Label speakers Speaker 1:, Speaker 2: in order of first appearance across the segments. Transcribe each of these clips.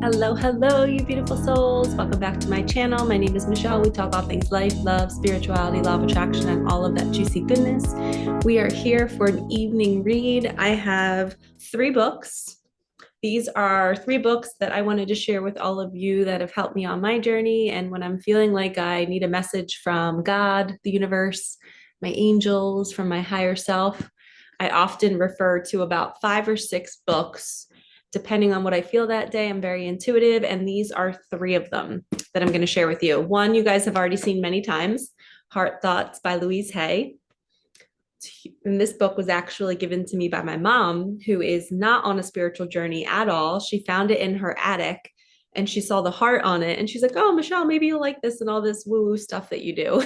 Speaker 1: Hello, hello, you beautiful souls. Welcome back to my channel. My name is Michelle. We talk all things life, love, spirituality, law of attraction, and all of that juicy goodness. We are here for an evening read. I have 3 books. These are 3 books that I wanted to share with all of you that have helped me on my journey. And when I'm feeling like I need a message from God, the universe, my angels, from my higher self, I often refer to about 5 or 6 books. Depending on what I feel that day, I'm very intuitive, and these are 3 of them that I'm going to share with you. One you guys have already seen many times, Heart Thoughts by Louise Hay. And this book was actually given to me by my mom, who is not on a spiritual journey at all. She found it in her attic and she saw the heart on it. And she's like, "Oh, Michelle, maybe you'll like this and all this woo woo stuff that you do."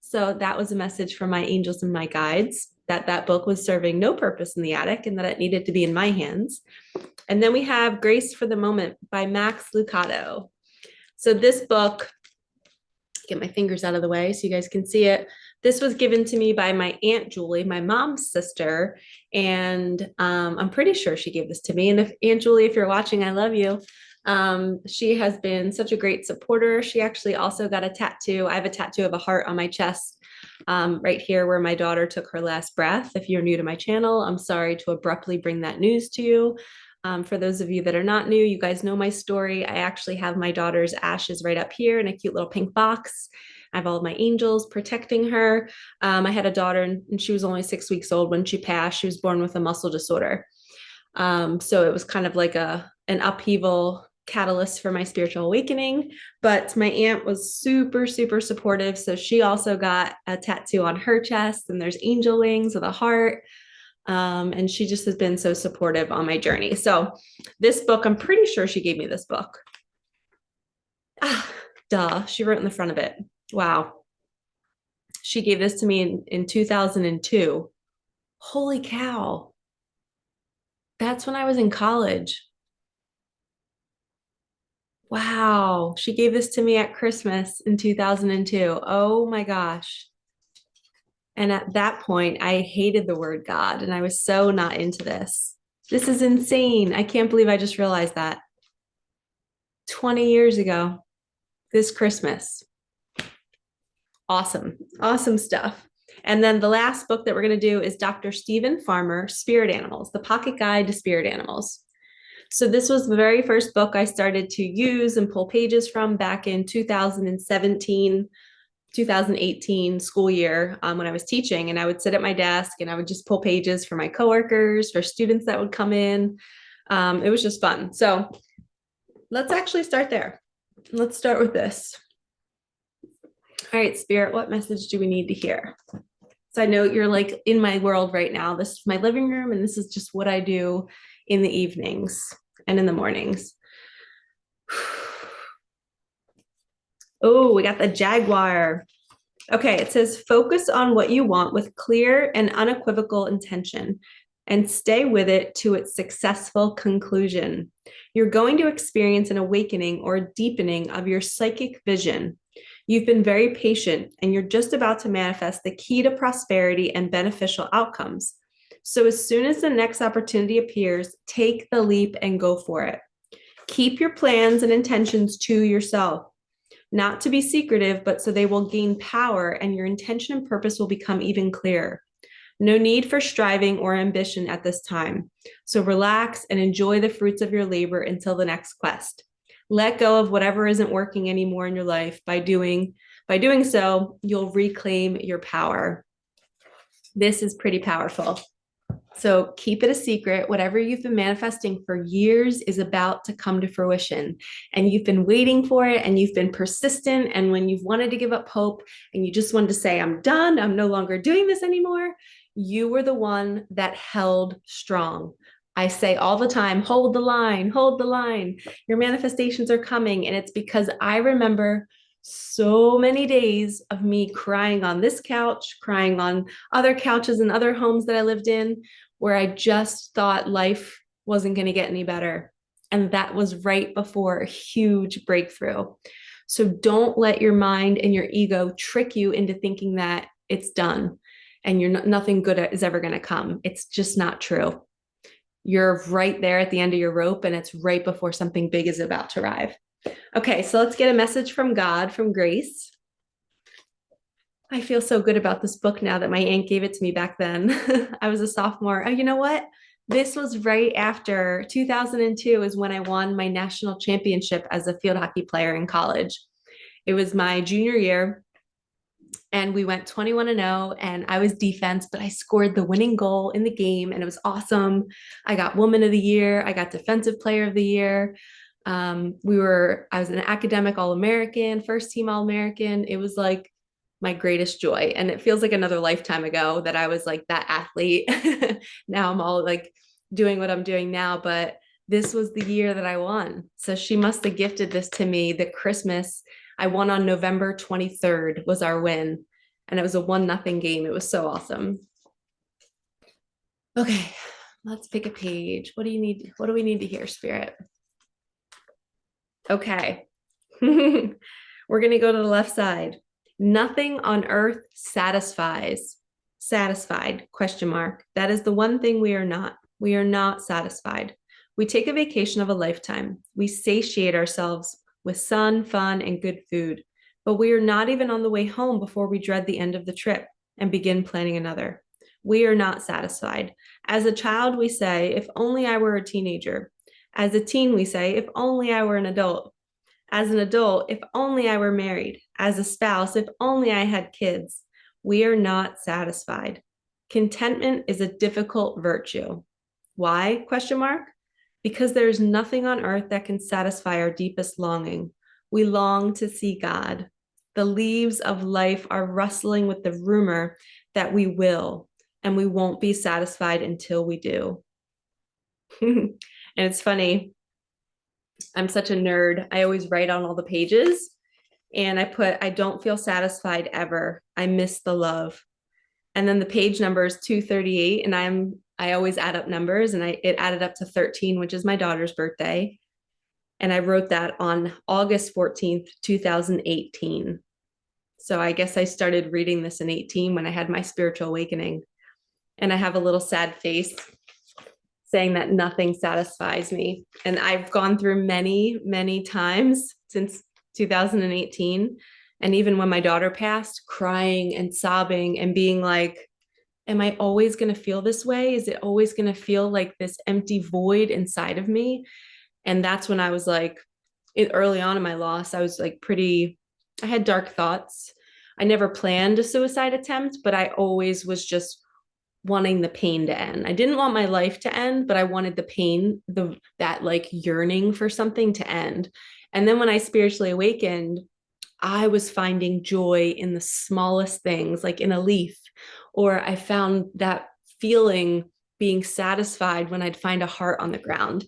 Speaker 1: So that was a message from my angels and my guides that that book was serving no purpose in the attic and that it needed to be in my hands. And then we have Grace for the Moment by Max Lucado. So this book, get my fingers out of the way so you guys can see it. This was given to me by my Aunt Julie, my mom's sister, and I'm pretty sure she gave this to me. And if Aunt Julie, if you're watching, I love you. She has been such a great supporter. She actually also got a tattoo. I have a tattoo of a heart on my chest, right here where my daughter took her last breath. If you're new to my channel, I'm sorry to abruptly bring that news to you. For those of you that are not new, you guys know my story. I actually have my daughter's ashes right up here in a cute little pink box. I have all of my angels protecting her. I had a daughter and she was only 6 weeks old when she passed. She was born with a muscle disorder. So it was kind of like an upheaval catalyst for my spiritual awakening. But my aunt was super, super supportive. So she also got a tattoo on her chest, and there's angel wings with a heart. And she just has been so supportive on my journey. So this book, I'm pretty sure she gave me this book. Duh, she wrote in the front of it. Wow. She gave this to me in 2002. Holy cow. That's when I was in college. Wow. She gave this to me at Christmas in 2002. Oh my gosh. And at that point, I hated the word God and I was so not into this. This is insane. I can't believe I just realized that 20 years ago, this Christmas. Awesome. Awesome stuff. And then the last book that we're going to do is Dr. Stephen Farmer, Spirit Animals, The Pocket Guide to Spirit Animals. So this was the very first book I started to use and pull pages from back in 2017, 2018 school year, when I was teaching. And I would sit at my desk and I would just pull pages for my coworkers, for students that would come in. It was just fun. So let's actually start there. Let's start with this. All right, Spirit, what message do we need to hear? So I know you're like in my world right now. This is my living room, and this is just what I do in the evenings and in the mornings. Oh, we got the Jaguar. Okay, it says focus on what you want with clear and unequivocal intention and stay with it to its successful conclusion. You're going to experience an awakening or a deepening of your psychic vision. You've been very patient and you're just about to manifest the key to prosperity and beneficial outcomes. So as soon as the next opportunity appears, take the leap and go for it. Keep your plans and intentions to yourself, not to be secretive, but so they will gain power and your intention and purpose will become even clearer. No need for striving or ambition at this time. So relax and enjoy the fruits of your labor until the next quest. Let go of whatever isn't working anymore in your life. By doing so, you'll reclaim your power. This is pretty powerful. So keep it a secret. Whatever you've been manifesting for years is about to come to fruition. And you've been waiting for it and you've been persistent. And when you've wanted to give up hope and you just wanted to say, I'm done, I'm no longer doing this anymore, you were the one that held strong. I say all the time, hold the line, hold the line. Your manifestations are coming. And it's because I remember so many days of me crying on this couch, crying on other couches and other homes that I lived in, where I just thought life wasn't going to get any better. And that was right before a huge breakthrough. So don't let your mind and your ego trick you into thinking that it's done and nothing good is ever going to come. It's just not true. You're right there at the end of your rope, and it's right before something big is about to arrive. Okay, so let's get a message from God, from Grace. I feel so good about this book now that my aunt gave it to me back then. I was a sophomore. Oh, you know what? This was right after 2002 is when I won my national championship as a field hockey player in college. It was my junior year, and we went 21-0, and I was defense, but I scored the winning goal in the game, and it was awesome. I got woman of the year. I got defensive player of the year. I was an academic All-American, first team All-American. It was like my greatest joy. And it feels like another lifetime ago that I was like that athlete. Now I'm all like doing what I'm doing now, but this was the year that I won. So she must have gifted this to me the Christmas. I won on November 23rd was our win. And it was a 1-0 game. It was so awesome. Okay, let's pick a page. What do you need? What do we need to hear, Spirit? Okay. We're going to go to the left side. Nothing on earth satisfies. Satisfied, question mark. That is the one thing we are not. We are not satisfied. We take a vacation of a lifetime. We satiate ourselves with sun, fun, and good food. But we are not even on the way home before we dread the end of the trip and begin planning another. We are not satisfied. As a child, we say, if only I were a teenager. As a teen, we say, if only I were an adult. As an adult, if only I were married. As a spouse, if only I had kids. We are not satisfied. Contentment is a difficult virtue. Why? Question mark. Because there is nothing on earth that can satisfy our deepest longing. We long to see God. The leaves of life are rustling with the rumor that we will, and we won't be satisfied until we do. And it's funny. I'm such a nerd. I always write on all the pages, and I don't feel satisfied ever. I miss the love. And then the page number is 238, and I always add up numbers, and it added up to 13, which is my daughter's birthday. And I wrote that on August 14th, 2018. So I guess I started reading this in 18 when I had my spiritual awakening. And I have a little sad face saying that nothing satisfies me. And I've gone through many, many times since 2018. And even when my daughter passed, crying and sobbing and being like, am I always going to feel this way? Is it always going to feel like this empty void inside of me? And that's when I was like, early on in my loss, I was like I had dark thoughts. I never planned a suicide attempt, but I always was just wanting the pain to end. I didn't want my life to end, but I wanted the pain, that like yearning for something to end. And then when I spiritually awakened, I was finding joy in the smallest things, like in a leaf, or I found that feeling being satisfied when I'd find a heart on the ground.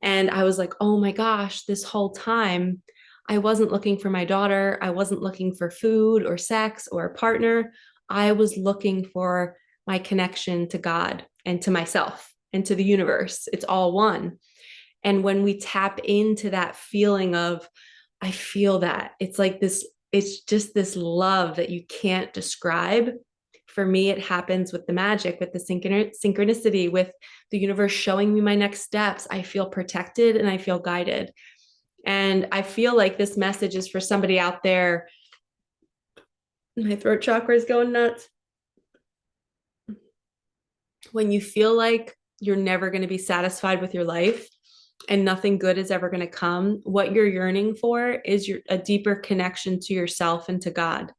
Speaker 1: And I was like, oh my gosh, this whole time I wasn't looking for my daughter. I wasn't looking for food or sex or a partner. I was looking for my connection to God and to myself and to the universe. It's all one. And when we tap into that feeling of, I feel that it's like this, it's just this love that you can't describe. For me, it happens with the magic, with the synchronicity, with the universe showing me my next steps. I feel protected and I feel guided. And I feel like this message is for somebody out there. My throat chakra is going nuts. When you feel like you're never going to be satisfied with your life and nothing good is ever going to come, what you're yearning for is a deeper connection to yourself and to God.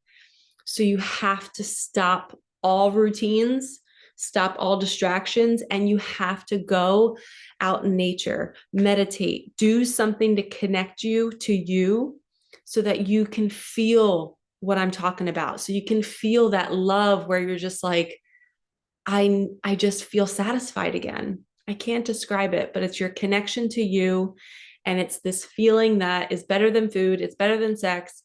Speaker 1: So you have to stop all routines, stop all distractions, and you have to go out in nature, meditate, do something to connect you to you so that you can feel what I'm talking about. So you can feel that love where you're just like, I just feel satisfied again. I can't describe it, but it's your connection to you. And it's this feeling that is better than food. It's better than sex.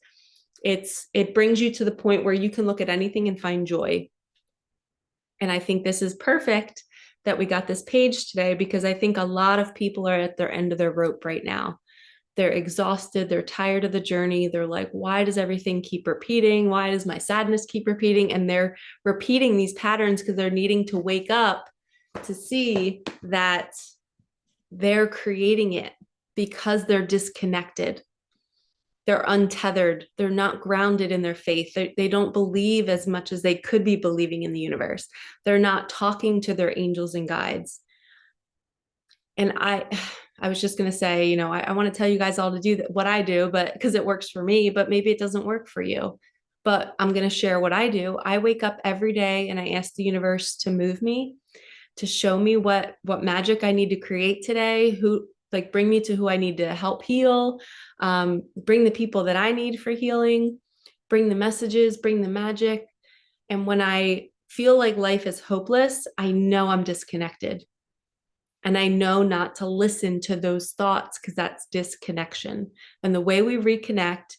Speaker 1: It brings you to the point where you can look at anything and find joy. And I think this is perfect that we got this page today, because I think a lot of people are at their end of their rope right now. They're exhausted. They're tired of the journey. They're like, why does everything keep repeating? Why does my sadness keep repeating? And they're repeating these patterns because they're needing to wake up to see that They're creating it because they're disconnected. They're untethered. They're not grounded in their faith. They don't believe as much as they could be believing in the universe. They're not talking to their angels and guides. And I was just going to say, I want to tell you guys all to do what I do, but because it works for me, but maybe it doesn't work for you. But I'm going to share what I do. I wake up every day and I ask the universe to move me, to show me what magic I need to create today, bring me to who I need to help heal, bring the people that I need for healing, bring the messages, bring the magic. And when I feel like life is hopeless, I know I'm disconnected. And I know not to listen to those thoughts because that's disconnection. And the way we reconnect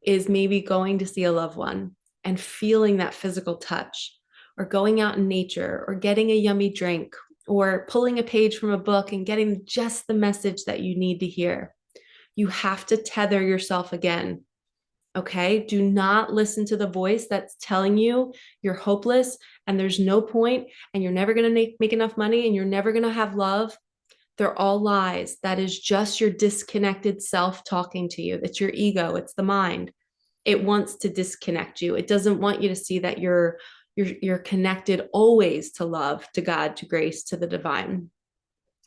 Speaker 1: is maybe going to see a loved one and feeling that physical touch, or going out in nature, or getting a yummy drink, or pulling a page from a book and getting just the message that you need to hear. You have to tether yourself again. Okay? Do not listen to the voice that's telling you you're hopeless and there's no point and you're never going to make enough money and you're never going to have love. They're all lies. That is just your disconnected self talking to you. It's your ego. It's the mind. It wants to disconnect you. It doesn't want you to see that you're connected always to love, to God, to grace, to the divine.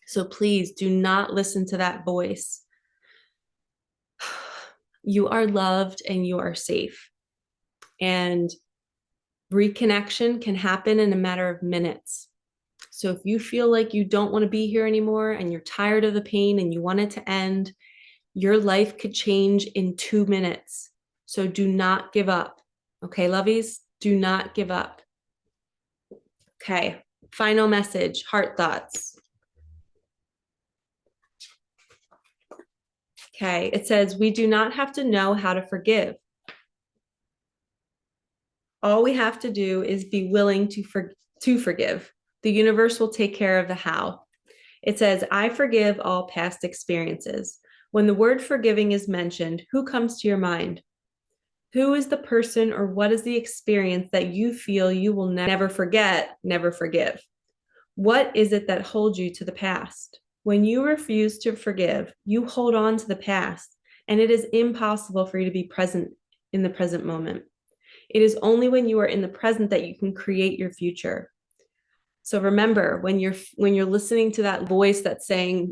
Speaker 1: So please do not listen to that voice. You are loved and you are safe. And reconnection can happen in a matter of minutes. So if you feel like you don't want to be here anymore and you're tired of the pain and you want it to end, your life could change in 2 minutes. So do not give up. Okay, lovies, do not give up. Okay, final message, heart thoughts. Okay, it says, we do not have to know how to forgive. All we have to do is be willing to forgive. The universe will take care of the how. It says, I forgive all past experiences. When the word forgiving is mentioned, who comes to your mind? Who is the person or what is the experience that you feel you will never forget, never forgive? What is it that holds you to the past? When you refuse to forgive, you hold on to the past, and it is impossible for you to be present in the present moment. It is only when you are in the present that you can create your future. So remember, when you're listening to that voice that's saying,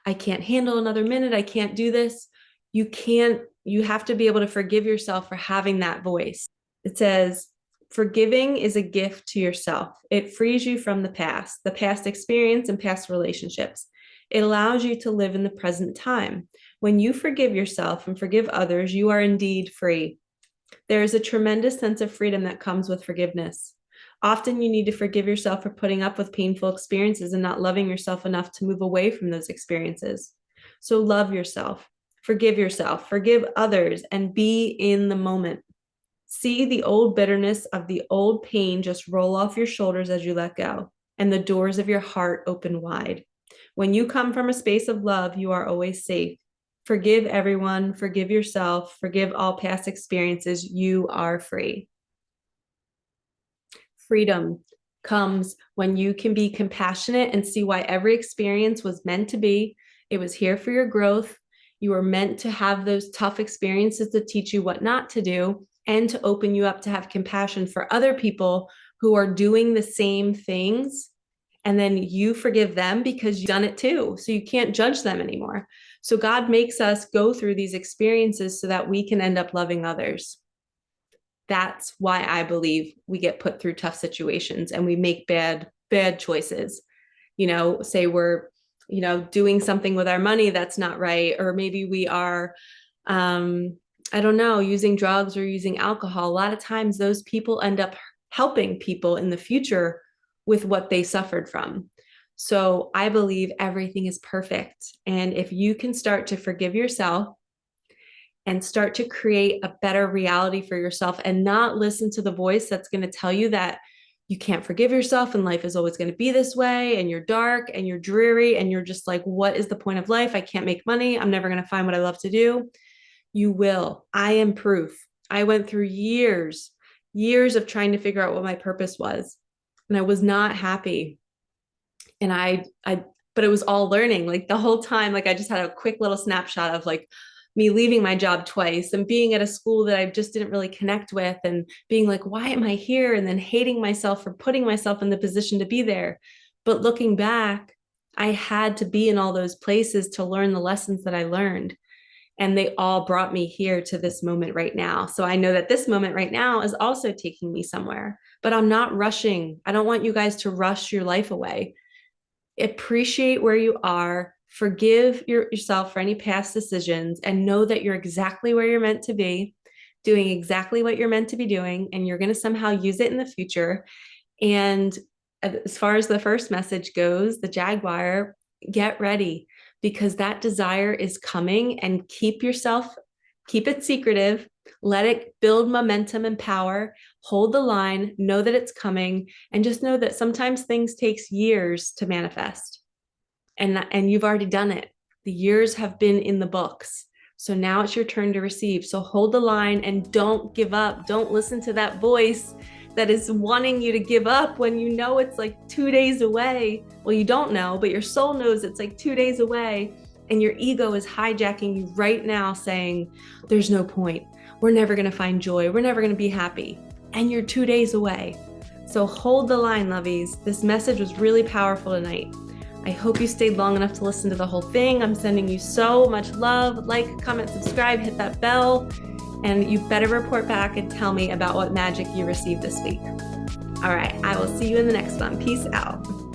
Speaker 1: I can't handle another minute, I can't do this, you have to be able to forgive yourself for having that voice. It says, forgiving is a gift to yourself. It frees you from the past experience and past relationships. It allows you to live in the present time. When you forgive yourself and forgive others, you are indeed free. There is a tremendous sense of freedom that comes with forgiveness. Often you need to forgive yourself for putting up with painful experiences and not loving yourself enough to move away from those experiences. So love yourself, forgive others, and be in the moment. See the old bitterness of the old pain just roll off your shoulders as you let go, and the doors of your heart open wide. When you come from a space of love, you are always safe. Forgive everyone, forgive yourself, forgive all past experiences. You are free. Freedom comes when you can be compassionate and see why every experience was meant to be. It was here for your growth. You were meant to have those tough experiences to teach you what not to do and to open you up to have compassion for other people who are doing the same things. And then you forgive them because you've done it too. So you can't judge them anymore. So God makes us go through these experiences so that we can end up loving others. That's why I believe we get put through tough situations and we make bad choices. Say we're, doing something with our money that's not right. Or maybe we are, I don't know, using drugs or using alcohol. A lot of times those people end up helping people in the future with what they suffered from. So I believe everything is perfect. And if you can start to forgive yourself and start to create a better reality for yourself and not listen to the voice that's going to tell you that you can't forgive yourself and life is always going to be this way and you're dark and you're dreary and you're just like, what is the point of life? I can't make money. I'm never going to find what I love to do. You will. I am proof. I went through years of trying to figure out what my purpose was, and I was not happy. And but but it was all learning. Like the whole time, like I just had a quick little snapshot of like me leaving my job twice and being at a school that I just didn't really connect with and being like, why am I here? And then hating myself for putting myself in the position to be there. But looking back, I had to be in all those places to learn the lessons that I learned. And they all brought me here to this moment right now. So I know that this moment right now is also taking me somewhere, but I'm not rushing. I don't want you guys to rush your life away. Appreciate where you are, forgive yourself for any past decisions, and know that you're exactly where you're meant to be, doing exactly what you're meant to be doing, and you're going to somehow use it in the future. And as far as the first message goes, the Jaguar, get ready because that desire is coming, and keep it secretive, let it build momentum and power, hold the line, know that it's coming, and just know that sometimes things takes years to manifest. And you've already done it. The years have been in the books. So now it's your turn to receive. So hold the line and don't give up. Don't listen to that voice that is wanting you to give up when you know it's like 2 days away. Well, you don't know, but your soul knows it's like 2 days away. And your ego is hijacking you right now saying, there's no point. We're never going to find joy. We're never going to be happy. And you're 2 days away. So hold the line, lovies. This message was really powerful tonight. I hope you stayed long enough to listen to the whole thing. I'm sending you so much love. Like, comment, subscribe, hit that bell. And you better report back and tell me about what magic you received this week. All right, I will see you in the next one. Peace out.